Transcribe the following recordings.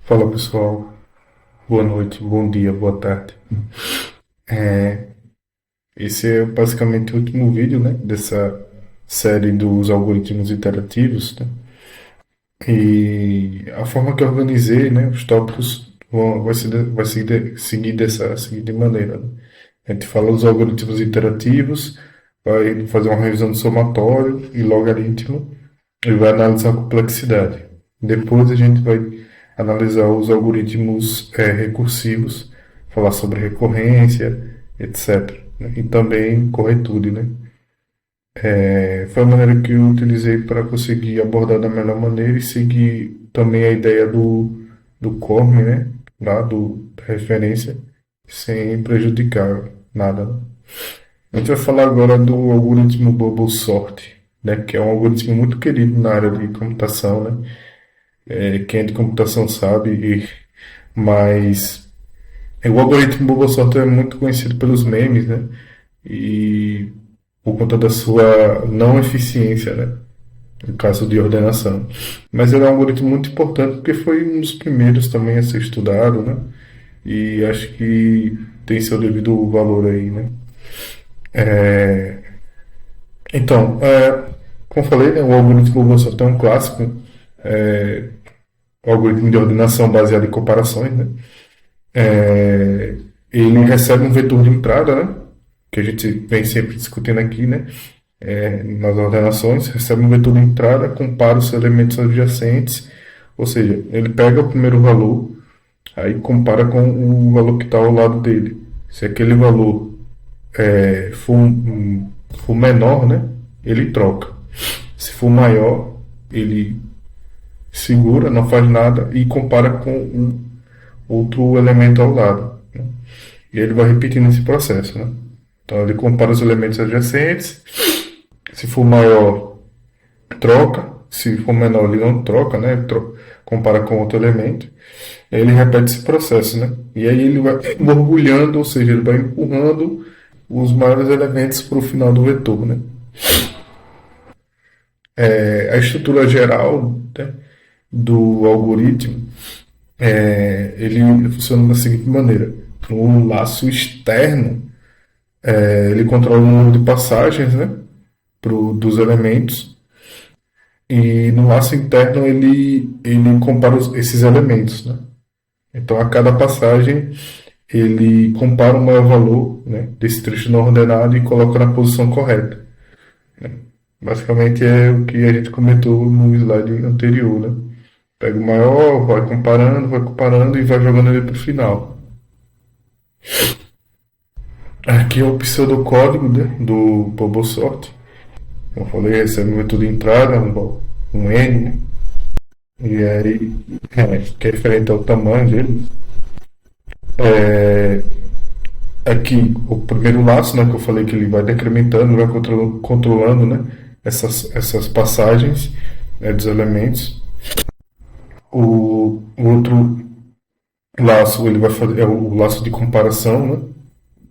Fala pessoal, boa noite, bom dia, boa tarde. É, Esse é basicamente o último vídeo, né, dessa série dos algoritmos interativos, né? E a forma que eu organizei, né, os tópicos vai seguir dessa seguinte maneira, né? A gente fala dos algoritmos interativos, vai fazer uma revisão do somatório e logaritmo e vai analisar a complexidade. Depois a gente vai analisar os algoritmos recursivos, falar sobre recorrência, etc., né? E também corretude, né? Foi a maneira que eu utilizei para conseguir abordar da melhor maneira e seguir também a ideia do CORM, né? Lá da referência, sem prejudicar nada, né? A gente vai falar agora do algoritmo Bubble Sort, né? Que é um algoritmo muito querido na área de computação, né? Quem é de computação sabe, mas o algoritmo Bubble Sort é muito conhecido pelos memes, né? E por conta da sua não eficiência, né? No caso de ordenação. Mas ele é um algoritmo muito importante porque foi um dos primeiros também a ser estudado, né? E acho que tem seu devido valor aí, né? Então, como eu falei, né, o algoritmo Bubble Sort é um clássico, é, o algoritmo de ordenação baseado em comparações, né? Ele recebe um vetor de entrada, né? Que a gente vem sempre discutindo aqui, né? Nas ordenações, recebe um vetor de entrada, compara os elementos adjacentes, ou seja, ele pega o primeiro valor, aí compara com o valor que está ao lado dele. Se aquele valor for menor, né? Ele troca. Se for maior, ele segura, não faz nada e compara com um outro elemento ao lado, né? E ele vai repetindo esse processo, né? Então ele compara os elementos adjacentes. Se for maior, troca. Se for menor, ele não troca, né? Compara com outro elemento. Aí ele repete esse processo, né? E aí ele vai borbulhando, ou seja, ele vai empurrando os maiores elementos para o final do vetor, né? A estrutura geral, né, do algoritmo, ele funciona da seguinte maneira: o laço externo, ele controla o número de passagens, né, dos elementos, e no laço interno ele compara esses elementos, né? Então a cada passagem ele compara o maior valor, né, desse trecho não ordenado e coloca na posição correta. Basicamente é o que a gente comentou no slide anterior, né? Pega o maior, vai comparando e vai jogando ele para o final. Aqui é o pseudocódigo, né, do Bobosort. Como eu falei, recebe um vetor de entrada, um N, né? E aí, que é referente ao tamanho dele. É, Aqui, o primeiro laço, né, que eu falei que ele vai decrementando, vai controlando, né, essas passagens, né, dos elementos. O outro laço, ele vai fazer, é o laço de comparação, né,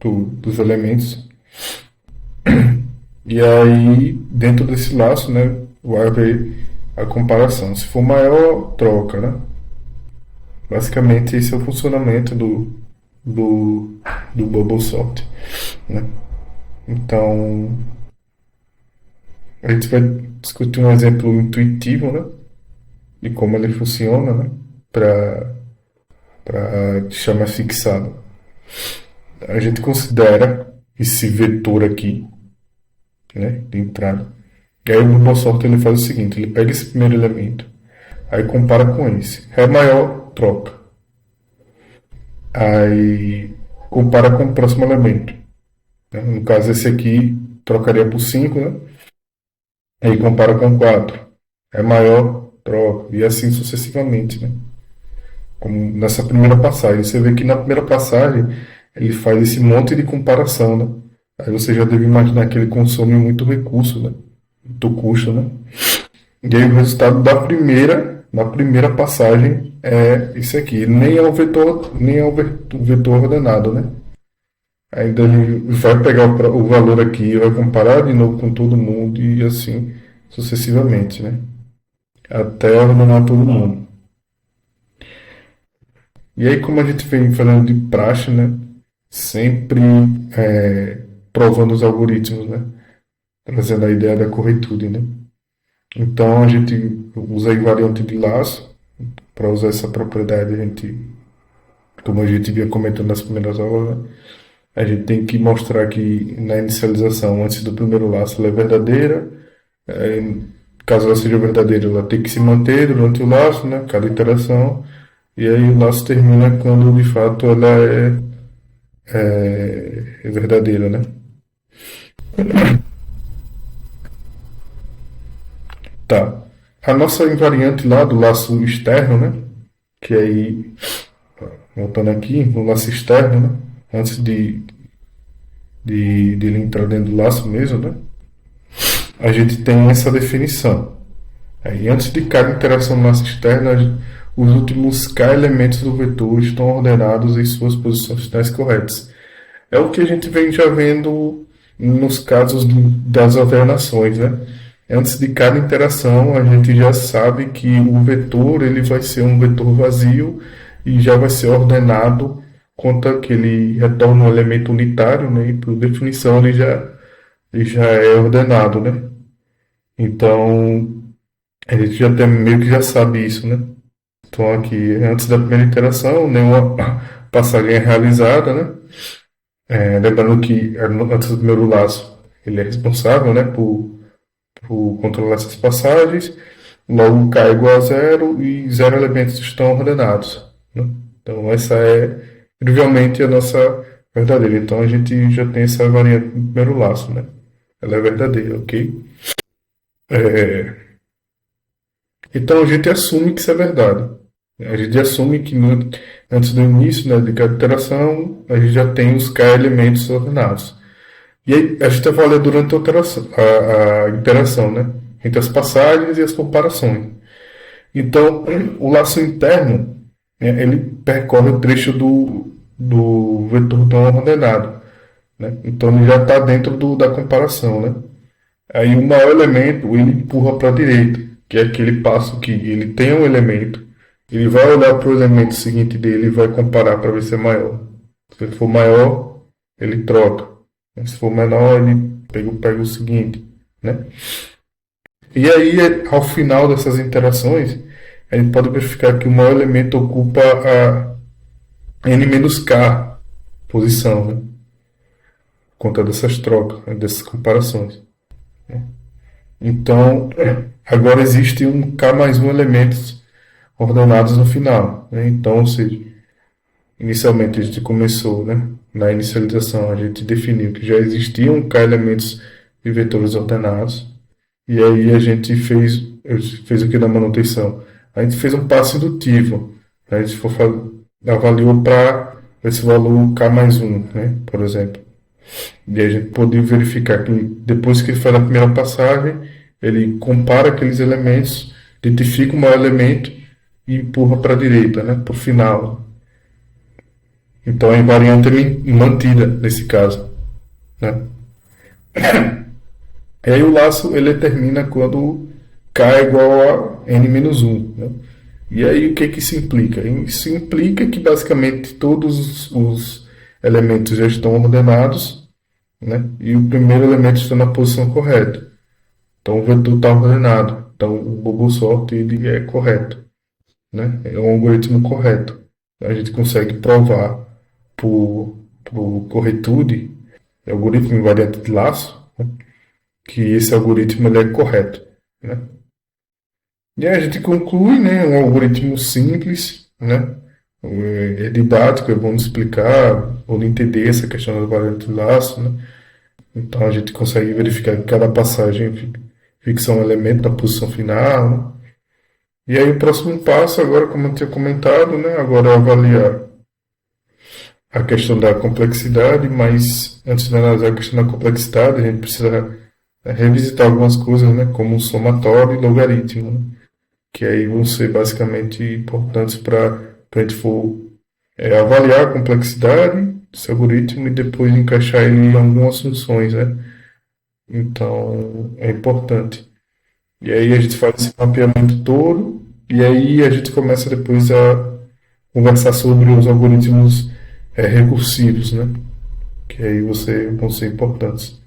dos elementos. E aí, dentro desse laço, né, vai haver a comparação. Se for maior, troca, né? Basicamente, esse é o funcionamento do, do Bubble Sort, né? Então, a gente vai discutir um exemplo intuitivo, né, de como ele funciona, né, para deixar mais fixado. A gente considera esse vetor aqui, né, de entrada. E aí o Bubble Sort ele faz o seguinte: ele pega esse primeiro elemento, aí compara com esse. Ré maior, troca. Aí compara com o próximo elemento, né? No caso, esse aqui trocaria por 5, né? Aí compara com 4. É maior, troca. E assim sucessivamente, né? Como nessa primeira passagem. Você vê que na primeira passagem ele faz esse monte de comparação, né? Aí você já deve imaginar que ele consome muito recurso, né? Muito custo, né? E aí o resultado na primeira passagem é isso aqui. Nem é o vetor, nem é o vetor ordenado, né? Ainda ele vai pegar o valor aqui, vai comparar de novo com todo mundo e assim sucessivamente, né? Até ordenar todo mundo. E aí, como a gente vem falando de praxe, né? Sempre provando os algoritmos, né? Trazendo a ideia da corretude, né? Então a gente usa a invariante de laço para usar essa propriedade. A gente, como a gente vinha comentando nas primeiras aulas, né? A gente tem que mostrar que na inicialização, antes do primeiro laço, ela é verdadeira. É, caso ela seja verdadeira, ela tem que se manter durante o laço, né? Cada iteração. E aí o laço termina quando de fato ela é verdadeira, né? Tá. A nossa invariante lá do laço externo, né? Que aí, voltando aqui, no laço externo, né? Antes de ele entrar dentro do laço mesmo, né? A gente tem essa definição. Aí, antes de cada interação no laço externo, os últimos K elementos do vetor estão ordenados em suas posições finais corretas. É o que a gente vem já vendo nos casos das alternações, né? Antes de cada interação, a gente já sabe que o vetor ele vai ser um vetor vazio e já vai ser ordenado conta que ele retorna um elemento unitário, né? E por definição ele já é ordenado, né? Então a gente já tem, meio que já sabe isso, né? Então aqui antes da primeira interação, nenhuma passagem é realizada, né? Lembrando que antes do primeiro laço ele é responsável, né? Por controlar essas passagens. Logo k é igual a zero e zero elementos estão ordenados, né? Então essa é trivialmente a nossa verdadeira. Então a gente já tem essa variante no primeiro laço, né? Ela é verdadeira, ok? É, então a gente assume que isso é verdade. A gente assume que antes do início, né, de cada iteração, a gente já tem os k elementos ordenados. E aí a gente avalia durante a interação, né? Entre as passagens e as comparações. Então, o laço interno, né, ele percorre o trecho do vetor tão ordenado, né? Então, ele já está dentro da comparação, né? Aí, o maior elemento, ele empurra para a direita, que é aquele passo que ele tem um elemento, ele vai olhar para o elemento seguinte dele e vai comparar para ver se é maior. Se ele for maior, ele troca. Se for menor, ele pega o seguinte, né? E aí, ao final dessas interações, a gente pode verificar que o maior elemento ocupa a n-k posição, né? Por conta dessas trocas, né? Dessas comparações. Então, agora existe um k mais um elementos ordenados no final, né? Então, ou seja, inicialmente a gente começou, né? Na inicialização, a gente definiu que já existiam k elementos de vetores ordenados. E aí a gente fez o que na manutenção? A gente fez um passo indutivo. A gente avaliou para esse valor K mais um, né? Por exemplo. E a gente pôde verificar que depois que ele faz a primeira passagem, ele compara aqueles elementos, identifica o maior elemento e empurra para a direita, né? Para o final. Então a invariante é mantida nesse caso, né? E aí o laço ele termina quando k é igual a n-1, né? E aí o que que isso implica? Isso implica que basicamente todos os elementos já estão ordenados, né? E o primeiro elemento está na posição correta. Então o vetor está ordenado. Então o Google Sort ele é correto, né? É um algoritmo correto. A gente consegue provar por corretude, algoritmo invariante de laço, né? Que esse algoritmo ele é correto, né? E aí a gente conclui, né, um algoritmo simples, né? É didático, é bom de explicar, bom de entender essa questão da variante de laço, né? Então a gente consegue verificar que cada passagem fixa um elemento da posição final, né? E aí o próximo passo agora, como eu tinha comentado, né, agora é avaliar a questão da complexidade, mas antes de analisar a questão da complexidade, a gente precisa revisitar algumas coisas, né, como somatório e logaritmo, né? Que aí vão ser basicamente importantes para a gente for avaliar a complexidade desse algoritmo e depois encaixar ele em algumas funções, né? Então é importante. E aí a gente faz esse mapeamento todo e aí a gente começa depois conversar sobre os algoritmos recursivos, né? Que aí vão ser importantes.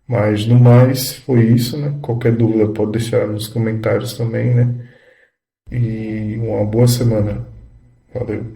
Mas no mais foi isso, né? Qualquer dúvida pode deixar nos comentários também, né? E uma boa semana. Valeu.